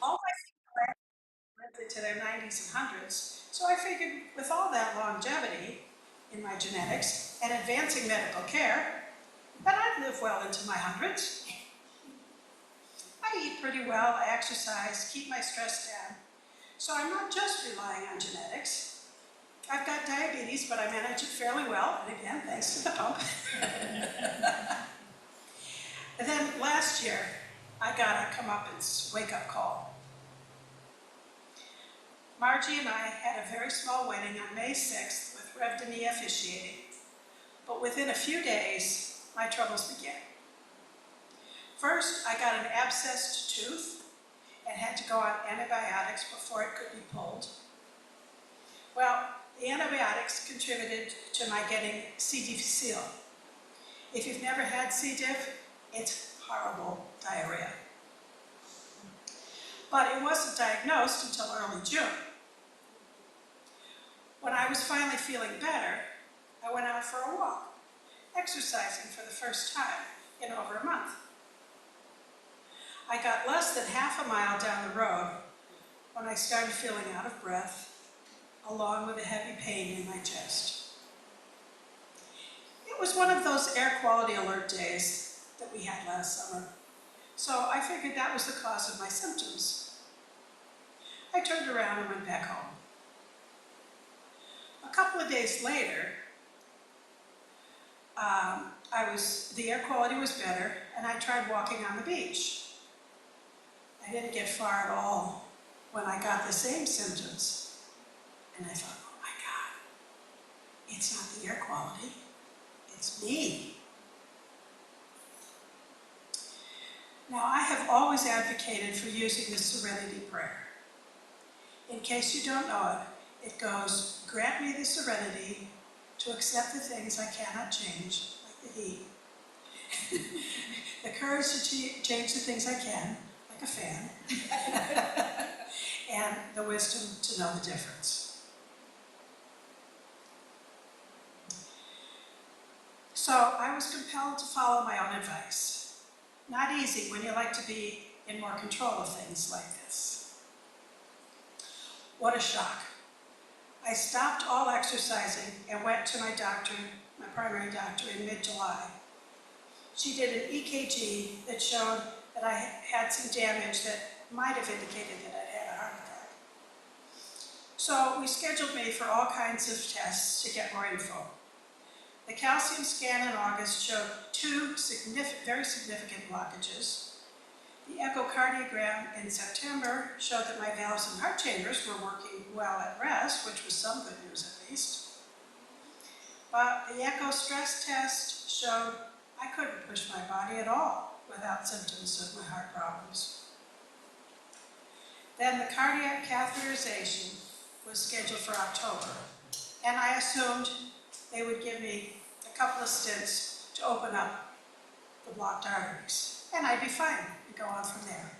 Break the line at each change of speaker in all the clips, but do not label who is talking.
All my lived into their 90s and hundreds, so I figured with all that longevity in my genetics and advancing medical care, that I'd live well into my hundreds. I eat pretty well, I exercise, keep my stress down, so I'm not just relying on genetics. I've got diabetes, but I manage it fairly well, and again, thanks to the pump. And then last year, I got a comeuppance wake-up call. Margie and I had a very small wedding on May 6th with Rev Denis officiating, but within a few days, my troubles began. First, I got an abscessed tooth and had to go on antibiotics before it could be pulled. Well, the antibiotics contributed to my getting C. difficile. If you've never had C. diff, it's horrible diarrhea. But it wasn't diagnosed until early June. When I was finally feeling better, I went out for a walk, exercising for the first time in over a month. I got less than half a mile down the road when I started feeling out of breath, along with a heavy pain in my chest. It was one of those air quality alert days that we had last summer, so I figured that was the cause of my symptoms. I turned around and went back home. A couple of days later, the air quality was better, and I tried walking on the beach. I didn't get far at all when I got the same symptoms, and I thought, oh my God, it's not the air quality, it's me. Now, I have always advocated for using the Serenity Prayer. In case you don't know it, it goes, grant me the serenity to accept the things I cannot change, like the heat, the courage to change the things I can, like a fan, and the wisdom to know the difference. So I was compelled to follow my own advice. Not easy when you like to be in more control of things like this. What a shock. I stopped all exercising and went to my doctor, my primary doctor, in mid-July. She did an EKG that showed that I had some damage that might have indicated that I'd had a heart attack. So we scheduled me for all kinds of tests to get more info. The calcium scan in August showed two very significant blockages. The echocardiogram in September showed that my valves and heart chambers were working well at rest, which was some good news at least. But the echo stress test showed I couldn't push my body at all without symptoms of my heart problems. Then the cardiac catheterization was scheduled for October, and I assumed they would give me a couple of stents to open up the blocked arteries, and I'd be fine and go on from there.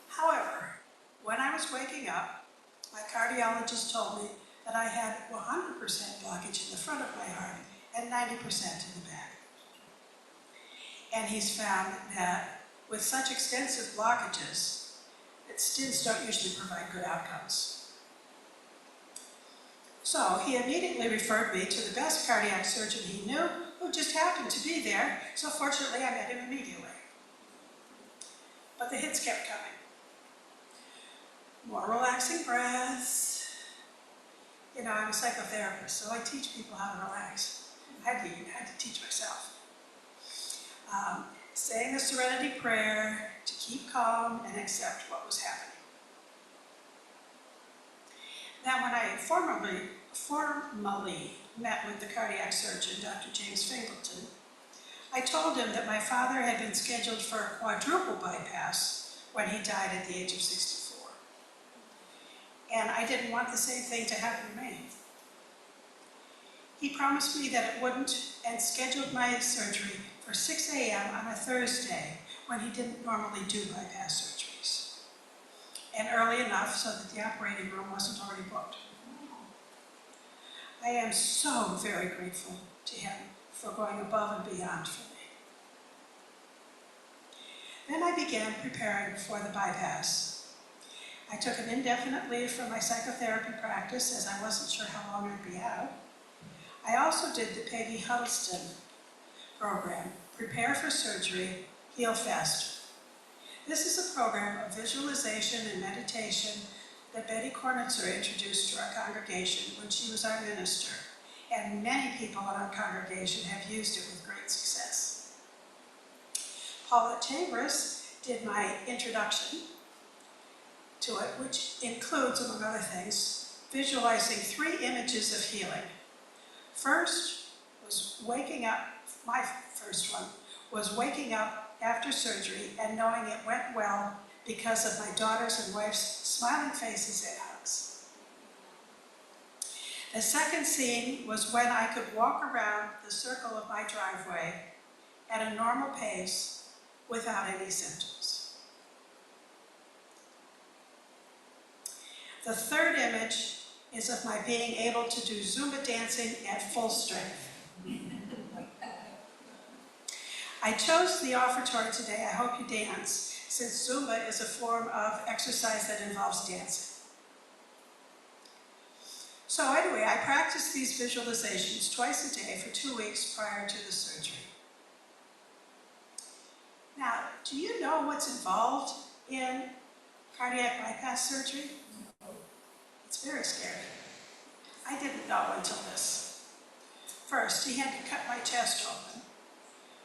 However, when I was waking up, my cardiologist told me that I had 100% blockage in the front of my heart and 90% in the back. And he's found that with such extensive blockages, that stents don't usually provide good outcomes. So he immediately referred me to the best cardiac surgeon he knew, who just happened to be there, so fortunately I met him immediately. But the hits kept coming. More relaxing breaths. You know, I'm a psychotherapist, so I teach people how to relax. I had to teach myself. Saying the Serenity Prayer to keep calm and accept what was happening. Now, when I formally met with the cardiac surgeon, Dr. James Fingleton, I told him that my father had been scheduled for a quadruple bypass when he died at the age of 64. And I didn't want the same thing to happen to me. He promised me that it wouldn't and scheduled my surgery for 6 a.m. on a Thursday when he didn't normally do bypass surgeries. And early enough so that the operating room wasn't already booked. I am so very grateful to him for going above and beyond for me. Then I began preparing for the bypass. I took an indefinite leave from my psychotherapy practice as I wasn't sure how long I'd be out. I also did the Peggy Huddleston program, Prepare for Surgery, Heal Faster. This is a program of visualization and meditation that Betty Kornitzer introduced to our congregation when she was our minister, and many people in our congregation have used it with great success. Paulette Chambers did my introduction to it, which includes, among other things, visualizing 3 images of healing. First was waking up, my first one was waking up after surgery and knowing it went well because of my daughter's and wife's smiling faces and hugs. The second scene was when I could walk around the circle of my driveway at a normal pace without any symptoms. The third image is of my being able to do Zumba dancing at full strength. I chose the offertory today, I hope you dance, since Zumba is a form of exercise that involves dancing. So anyway, I practiced these visualizations twice a day for 2 weeks prior to the surgery. Now, do you know what's involved in cardiac bypass surgery? It's very scary. I didn't know until this. First, he had to cut my chest open,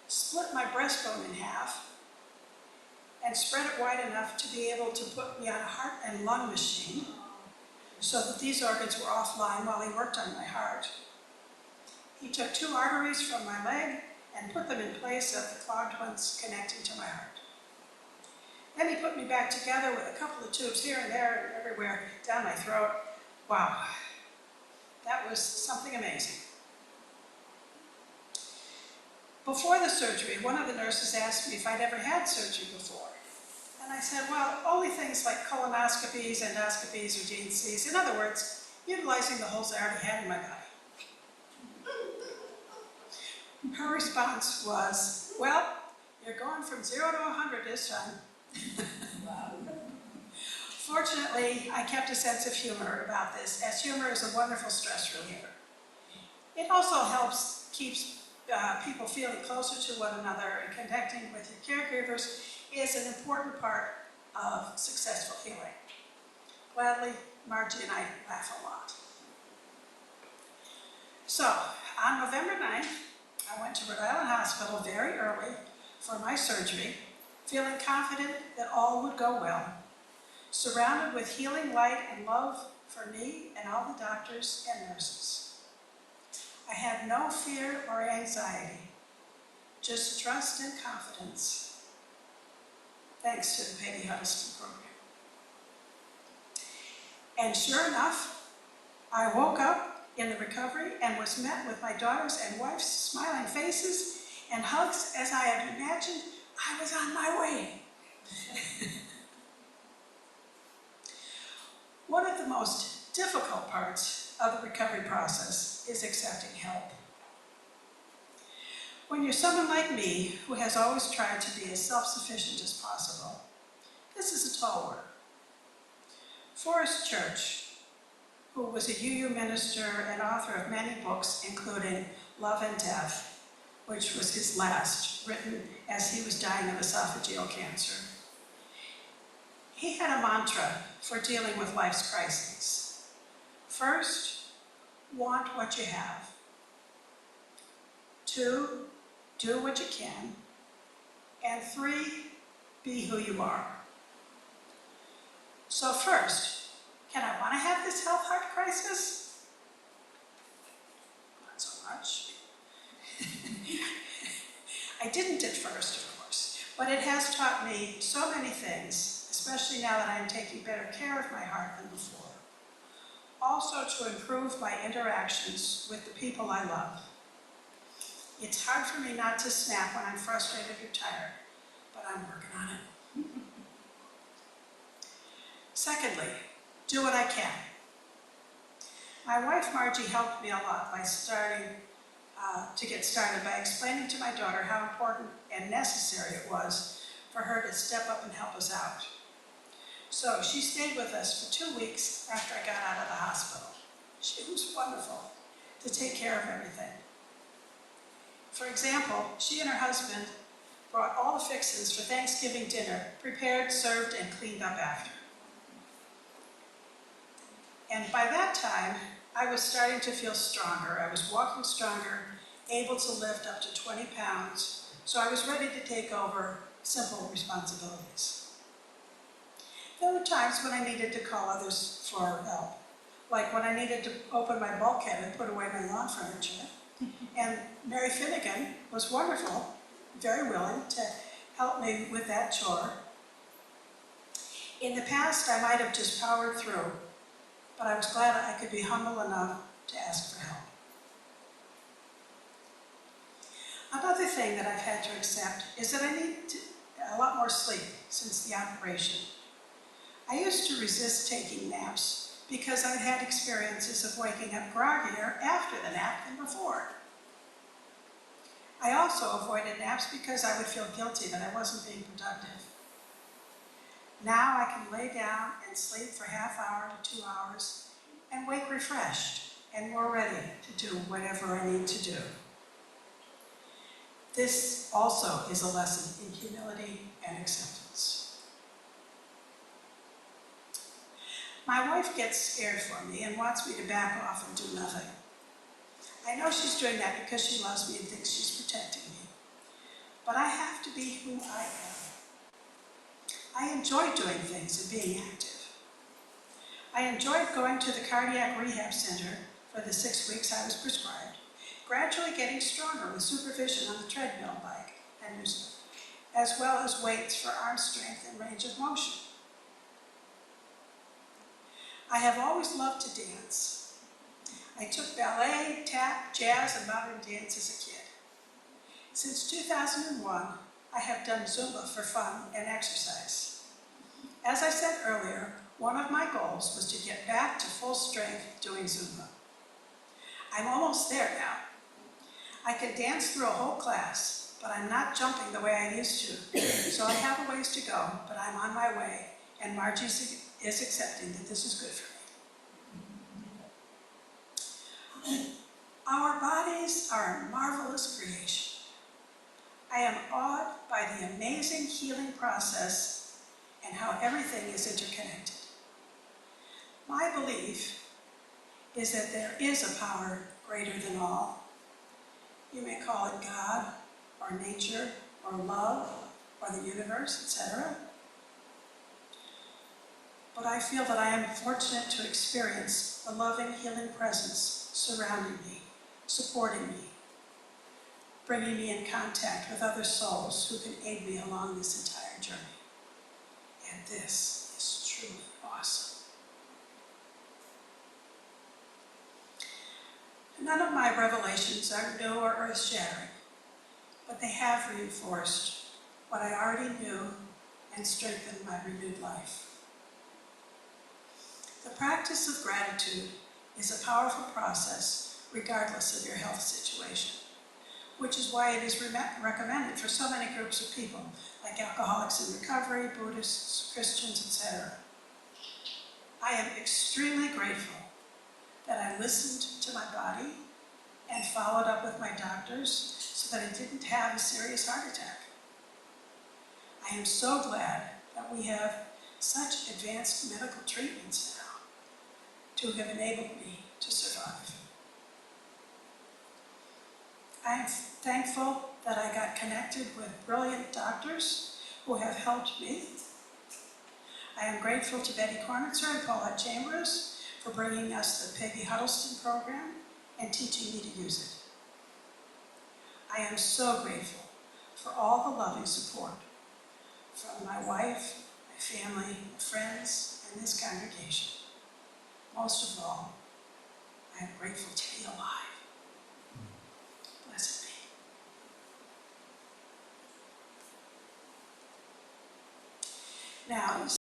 split my breastbone in half, and spread it wide enough to be able to put me on a heart and lung machine so that these organs were offline while he worked on my heart. He took 2 arteries from my leg and put them in place of the clogged ones connecting to my heart. Then he put me back together with a couple of tubes here and there and everywhere down my throat. Wow, that was something amazing. Before the surgery, one of the nurses asked me if I'd ever had surgery before. And I said, well, only things like colonoscopies, endoscopies, or GNCs. In other words, utilizing the holes I already had in my body. Her response was, well, you're going from 0 to 100 this time. Fortunately, I kept a sense of humor about this, as humor is a wonderful stress reliever. It also keeps people feeling closer to one another, and connecting with your caregivers is an important part of successful healing. Gladly, Margie and I laugh a lot. So, on November 9th, I went to Rhode Island Hospital very early for my surgery, feeling confident that all would go well, surrounded with healing light and love for me and all the doctors and nurses. I had no fear or anxiety, just trust and confidence, thanks to the Peggy Huddleston program. And sure enough, I woke up in the recovery and was met with my daughter's and wife's smiling faces and hugs as I had imagined I was on my way. One of the most difficult parts of the recovery process is accepting help. When you're someone like me who has always tried to be as self-sufficient as possible, this is a tall order. Forrest Church, who was a UU minister and author of many books, including Love and Death, which was his last, written as he was dying of esophageal cancer. He had a mantra for dealing with life's crises. First, want what you have. 2, do what you can. And 3, be who you are. So first, can I want to have this health heart crisis? Not so much. I didn't at first, of course, but it has taught me so many things, especially now that I am taking better care of my heart than before. Also to improve my interactions with the people I love. It's hard for me not to snap when I'm frustrated or tired, but I'm working on it. Secondly, do what I can. My wife Margie helped me a lot by to get started by explaining to my daughter how important and necessary it was for her to step up and help us out. So she stayed with us for 2 weeks after I got out of the hospital. She was wonderful to take care of everything. For example, she and her husband brought all the fixings for Thanksgiving dinner, prepared, served, and cleaned up after. And by that time, I was starting to feel stronger. I was walking stronger, able to lift up to 20 pounds, so I was ready to take over simple responsibilities. There were times when I needed to call others for help, like when I needed to open my bulkhead and put away my lawn furniture. And Mary Finnegan was wonderful, very willing to help me with that chore. In the past, I might have just powered through, but I was glad I could be humble enough to ask for help. Another thing that I've had to accept is that I need a lot more sleep since the operation. I used to resist taking naps because I'd had experiences of waking up groggier after the nap than before. I also avoided naps because I would feel guilty that I wasn't being productive. Now I can lay down and sleep for half hour to 2 hours and wake refreshed and more ready to do whatever I need to do. This also is a lesson in humility and acceptance. My wife gets scared for me and wants me to back off and do nothing. I know she's doing that because she loves me and thinks she's protecting me. But I have to be who I am. I enjoy doing things and being active. I enjoyed going to the cardiac rehab center for the 6 weeks I was prescribed, gradually getting stronger with supervision on the treadmill bike and as well as weights for arm strength and range of motion. I have always loved to dance. I took ballet, tap, jazz, and modern dance as a kid. Since 2001, I have done Zumba for fun and exercise. As I said earlier, one of my goals was to get back to full strength doing Zumba. I'm almost there now. I can dance through a whole class, but I'm not jumping the way I used to, so I have a ways to go, but I'm on my way, and Margie is accepting that this is good for me. Our bodies are a marvelous creation. I am awed by the amazing healing process and how everything is interconnected. My belief is that there is a power greater than all. You may call it God, or nature, or love, or the universe, etc. But I feel that I am fortunate to experience a loving, healing presence surrounding me, supporting me, bringing me in contact with other souls who can aid me along this entire journey. And this is truly awesome. None of my revelations are new or earth-shattering, but they have reinforced what I already knew and strengthened my renewed life. The practice of gratitude is a powerful process regardless of your health situation, which is why it is recommended for so many groups of people, like alcoholics in recovery, Buddhists, Christians, etc. I am extremely grateful that I listened to my body and followed up with my doctors so that I didn't have a serious heart attack. I am so glad that we have such advanced medical treatments now to have enabled me to survive. I am thankful that I got connected with brilliant doctors who have helped me. I am grateful to Betty Cornitzer and Paulette Chambers for bringing us the Peggy Huddleston program and teaching me to use it. I am so grateful for all the loving support from my wife, my family, my friends, and this congregation. Most of all, I am grateful to be alive. Blessed be. Now,